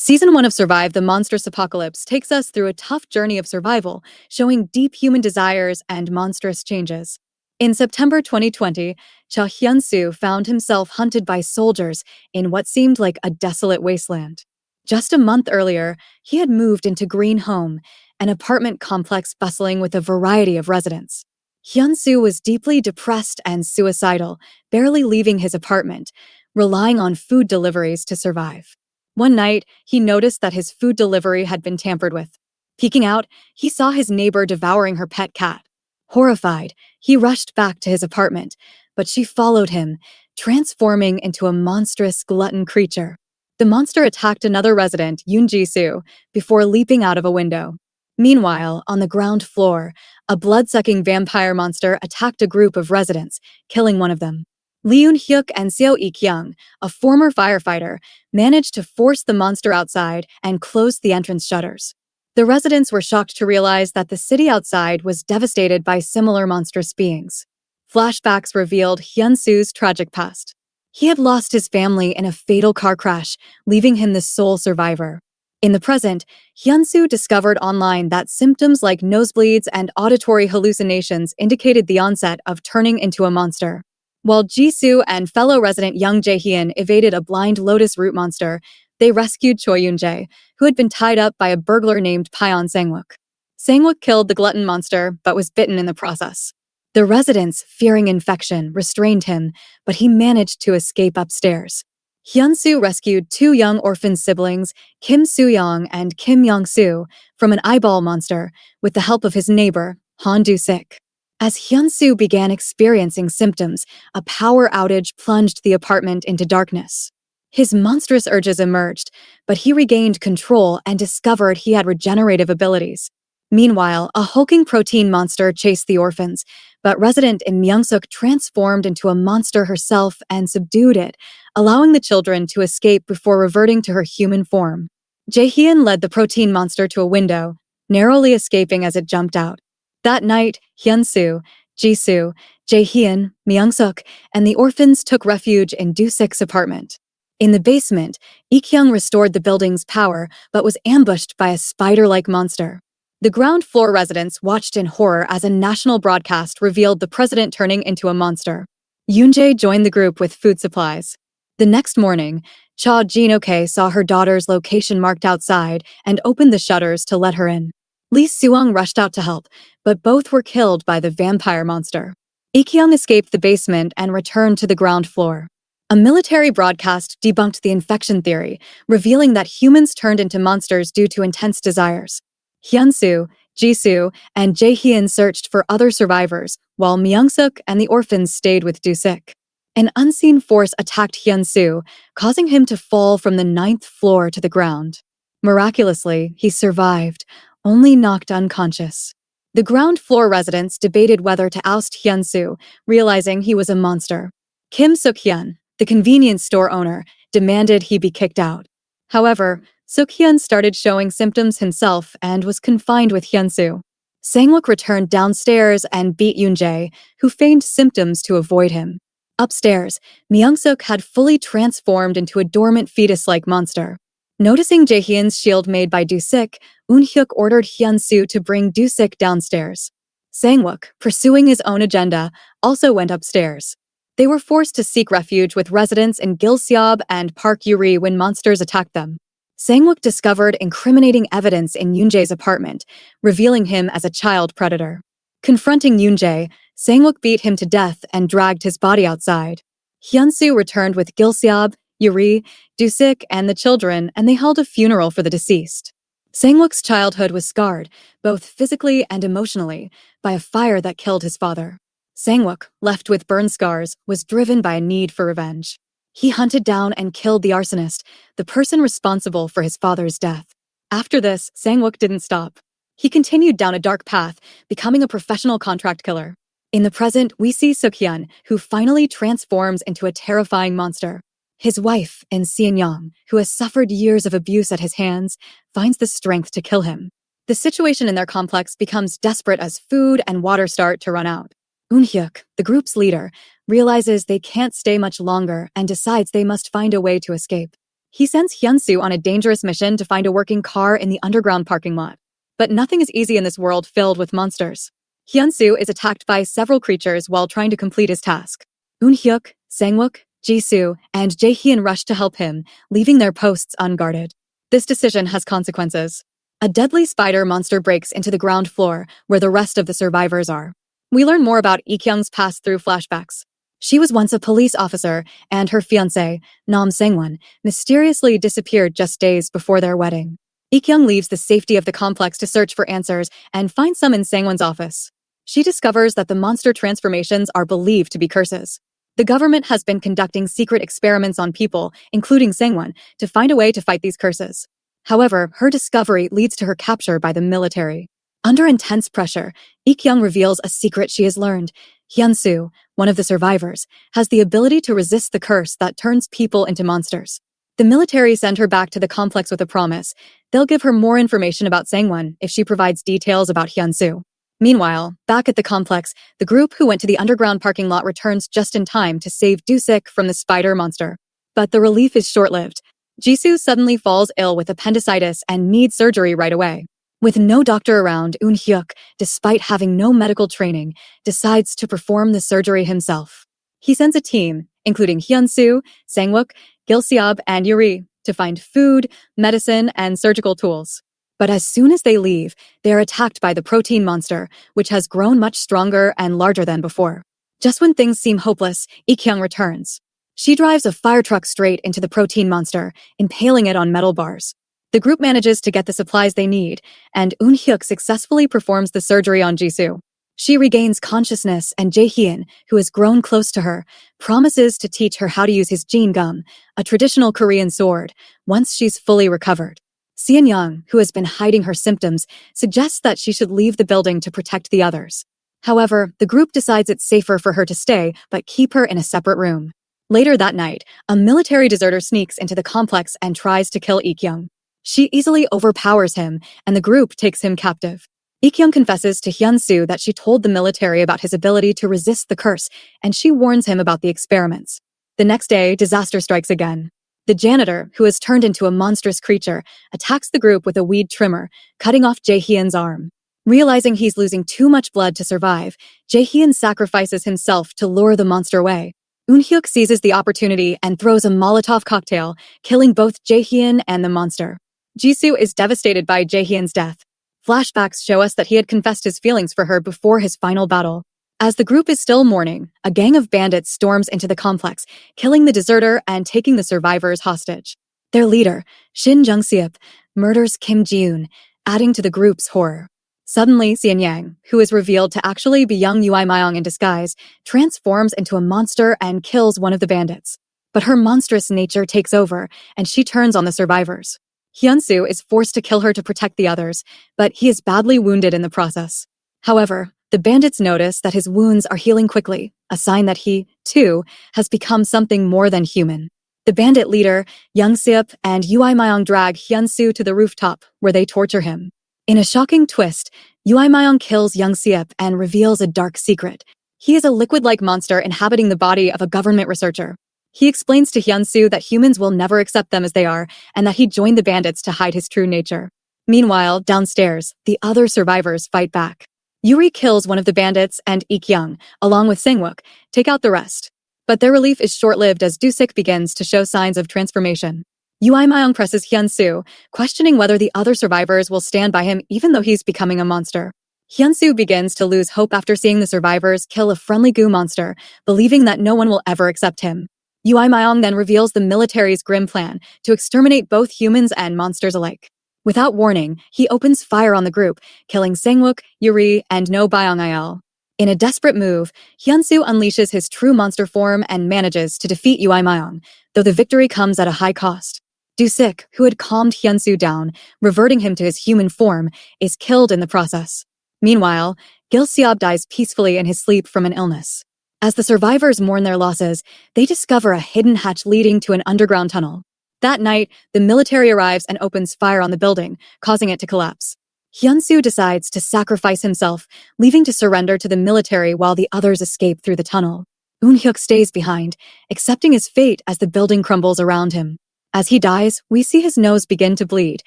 Season 1 of Survive the Monstrous Apocalypse takes us through a tough journey of survival, showing deep human desires and monstrous changes. In September 2020, Cha Hyun-soo found himself hunted by soldiers in what seemed like a desolate wasteland. Just a month earlier, he had moved into Green Home, an apartment complex bustling with a variety of residents. Hyun-soo was deeply depressed and suicidal, barely leaving his apartment, relying on food deliveries to survive. One night, he noticed that his food delivery had been tampered with. Peeking out, he saw his neighbor devouring her pet cat. Horrified, he rushed back to his apartment, but she followed him, transforming into a monstrous glutton creature. The monster attacked another resident, Yoon Ji-soo, before leaping out of a window. Meanwhile, on the ground floor, a blood-sucking vampire monster attacked a group of residents, killing one of them. Lee Eun-hyuk and Seo Ik-young, a former firefighter, managed to force the monster outside and close the entrance shutters. The residents were shocked to realize that the city outside was devastated by similar monstrous beings. Flashbacks revealed Hyun-soo's tragic past. He had lost his family in a fatal car crash, leaving him the sole survivor. In the present, Hyun-soo discovered online that symptoms like nosebleeds and auditory hallucinations indicated the onset of turning into a monster. While Jisoo and fellow resident Young Jae-hyun evaded a blind lotus root monster, they rescued Choi Yoon-jae, who had been tied up by a burglar named Pyeon Sang-wook. Sang-wook killed the glutton monster, but was bitten in the process. The residents, fearing infection, restrained him, but he managed to escape upstairs. Hyun-soo rescued two young orphan siblings, Kim Soo-young and Kim Young-soo, from an eyeball monster, with the help of his neighbor, Han Do-sik. As Hyun-soo began experiencing symptoms, a power outage plunged the apartment into darkness. His monstrous urges emerged, but he regained control and discovered he had regenerative abilities. Meanwhile, a hulking protein monster chased the orphans, but resident Im Myung-suk transformed into a monster herself and subdued it, allowing the children to escape before reverting to her human form. Jae-hyun led the protein monster to a window, narrowly escaping as it jumped out. That night, Hyun-soo, Jisoo, Jae-hyun, Myung-suk, and the orphans took refuge in Do-sik's apartment. In the basement, Ik-young restored the building's power, but was ambushed by a spider-like monster. The ground floor residents watched in horror as a national broadcast revealed the president turning into a monster. Yoon-jae joined the group with food supplies. The next morning, Cha Jin-ok saw her daughter's location marked outside and opened the shutters to let her in. Lee Soo-young rushed out to help, but both were killed by the vampire monster. Ik-young escaped the basement and returned to the ground floor. A military broadcast debunked the infection theory, revealing that humans turned into monsters due to intense desires. Hyun-soo, Jisoo, and Jae-hyun searched for other survivors, while Myung-suk and the orphans stayed with Do-sik. An unseen force attacked Hyun-soo, causing him to fall from the 9th floor to the ground. Miraculously, he survived, only knocked unconscious. The ground floor residents debated whether to oust Hyun-soo, realizing he was a monster. Kim Suk-hyun, the convenience store owner, demanded he be kicked out. However, Suk-hyun started showing symptoms himself and was confined with Hyun-soo. Sang-wook returned downstairs and beat Yoon-jae, who feigned symptoms to avoid him. Upstairs, Myung-suk had fully transformed into a dormant fetus-like monster. Noticing Jae-hyun's shield made by Do-sik, Eun-hyuk ordered Hyun-soo to bring Do-sik downstairs. Sang-wook, pursuing his own agenda, also went upstairs. They were forced to seek refuge with residents in Gilseob and Park Yuri when monsters attacked them. Sang-wook discovered incriminating evidence in Yoon-jae's apartment, revealing him as a child predator. Confronting Yoon-jae, Sang-wook beat him to death and dragged his body outside. Hyun-soo returned with Gilseob, Yuri, Do-sik, and the children, and they held a funeral for the deceased. Sang-wook's childhood was scarred, both physically and emotionally, by a fire that killed his father. Sang-wook, left with burn scars, was driven by a need for revenge. He hunted down and killed the arsonist, the person responsible for his father's death. After this, Sang-wook didn't stop. He continued down a dark path, becoming a professional contract killer. In the present, we see Suk-hyun, who finally transforms into a terrifying monster. His wife, In Seon-young, who has suffered years of abuse at his hands, finds the strength to kill him. The situation in their complex becomes desperate as food and water start to run out. Eun-hyuk, the group's leader, realizes they can't stay much longer and decides they must find a way to escape. He sends Hyun-soo on a dangerous mission to find a working car in the underground parking lot. But nothing is easy in this world filled with monsters. Hyun-soo is attacked by several creatures while trying to complete his task. Eun-hyuk, Sang-wook, Ji-soo, and Jae-hyun rush to help him, leaving their posts unguarded. This decision has consequences. A deadly spider monster breaks into the ground floor, where the rest of the survivors are. We learn more about Ik-young's past through flashbacks. She was once a police officer, and her fiancé, Nam Sang-won, mysteriously disappeared just days before their wedding. Ik-young leaves the safety of the complex to search for answers and finds some in Sang-won's office. She discovers that the monster transformations are believed to be curses. The government has been conducting secret experiments on people, including Sang-won, to find a way to fight these curses. However, her discovery leads to her capture by the military. Under intense pressure, Ik-young reveals a secret she has learned. Hyun-soo, one of the survivors, has the ability to resist the curse that turns people into monsters. The military send her back to the complex with a promise. They'll give her more information about Sang-won if she provides details about Hyun-soo. Meanwhile, back at the complex, the group who went to the underground parking lot returns just in time to save Do-sik from the spider monster. But the relief is short-lived. Jisoo suddenly falls ill with appendicitis and needs surgery right away. With no doctor around, Eun-hyuk, despite having no medical training, decides to perform the surgery himself. He sends a team, including Hyun-soo, Sang-wook, Gil-seob, and Yuri, to find food, medicine, and surgical tools. But as soon as they leave, they are attacked by the protein monster, which has grown much stronger and larger than before. Just when things seem hopeless, Ik-young returns. She drives a fire truck straight into the protein monster, impaling it on metal bars. The group manages to get the supplies they need, and Eun-hyuk successfully performs the surgery on Jisoo. She regains consciousness, and Jae-hyun, who has grown close to her, promises to teach her how to use his jin gum, a traditional Korean sword, once she's fully recovered. Seon-young, who has been hiding her symptoms, suggests that she should leave the building to protect the others. However, the group decides it's safer for her to stay, but keep her in a separate room. Later that night, a military deserter sneaks into the complex and tries to kill Ik-young. She easily overpowers him, and the group takes him captive. Ik-young confesses to Hyun-soo that she told the military about his ability to resist the curse, and she warns him about the experiments. The next day, disaster strikes again. The janitor, who has turned into a monstrous creature, attacks the group with a weed trimmer, cutting off Jae-hyun's arm. Realizing he's losing too much blood to survive, Jae-hyun sacrifices himself to lure the monster away. Eun-hyuk seizes the opportunity and throws a Molotov cocktail, killing both Jae-hyun and the monster. Jisoo is devastated by Jae-hyun's death. Flashbacks show us that he had confessed his feelings for her before his final battle. As the group is still mourning, a gang of bandits storms into the complex, killing the deserter and taking the survivors hostage. Their leader, Shin Jung-seop, murders Kim Ji-yoon, adding to the group's horror. Suddenly, Seon-yang, who is revealed to actually be young Ui Myung in disguise, transforms into a monster and kills one of the bandits. But her monstrous nature takes over, and she turns on the survivors. Hyun-soo is forced to kill her to protect the others, but he is badly wounded in the process. However, the bandits notice that his wounds are healing quickly, a sign that he, too, has become something more than human. The bandit leader, Jung-seop, and Ui Myung drag Hyun-soo to the rooftop, where they torture him. In a shocking twist, Ui Myung kills Jung-seop and reveals a dark secret. He is a liquid-like monster inhabiting the body of a government researcher. He explains to Hyun-soo that humans will never accept them as they are, and that he joined the bandits to hide his true nature. Meanwhile, downstairs, the other survivors fight back. Yuri kills one of the bandits, and Ik-young, along with Sang-wook, take out the rest. But their relief is short-lived as Do-sik begins to show signs of transformation. Ui Myung presses Hyun-soo, questioning whether the other survivors will stand by him even though he's becoming a monster. Hyun-soo begins to lose hope after seeing the survivors kill a friendly goo monster, believing that no one will ever accept him. Ui Myung then reveals the military's grim plan to exterminate both humans and monsters alike. Without warning, he opens fire on the group, killing Sang-wook, Yuri, and No Byung-il. In a desperate move, Hyun-soo unleashes his true monster form and manages to defeat Ui Myung, though the victory comes at a high cost. Do-sik, who had calmed Hyun-soo down, reverting him to his human form, is killed in the process. Meanwhile, Gil-seob dies peacefully in his sleep from an illness. As the survivors mourn their losses, they discover a hidden hatch leading to an underground tunnel. That night, the military arrives and opens fire on the building, causing it to collapse. Hyun-soo decides to sacrifice himself, leaving to surrender to the military while the others escape through the tunnel. Eun-hyuk stays behind, accepting his fate as the building crumbles around him. As he dies, we see his nose begin to bleed,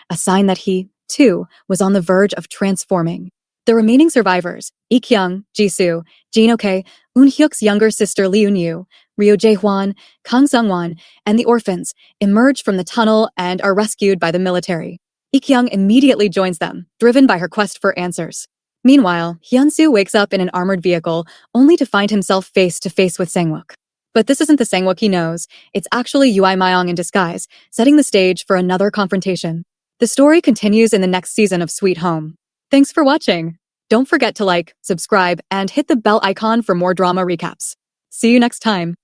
a sign that he, too, was on the verge of transforming. The remaining survivors, Ik-young, Jisoo, Jin Ok, Un-hyuk's younger sister Lee Eun-yu, Ryo Jae-hwan, Kang Sung-won, and the orphans, emerge from the tunnel and are rescued by the military. Ik-young immediately joins them, driven by her quest for answers. Meanwhile, Hyun-soo wakes up in an armored vehicle, only to find himself face to face with Sang-wook. But this isn't the Sang-wook he knows. It's actually Yui Myong in disguise, setting the stage for another confrontation. The story continues in the next season of Sweet Home. Thanks for watching. Don't forget to like, subscribe, and hit the bell icon for more drama recaps. See you next time.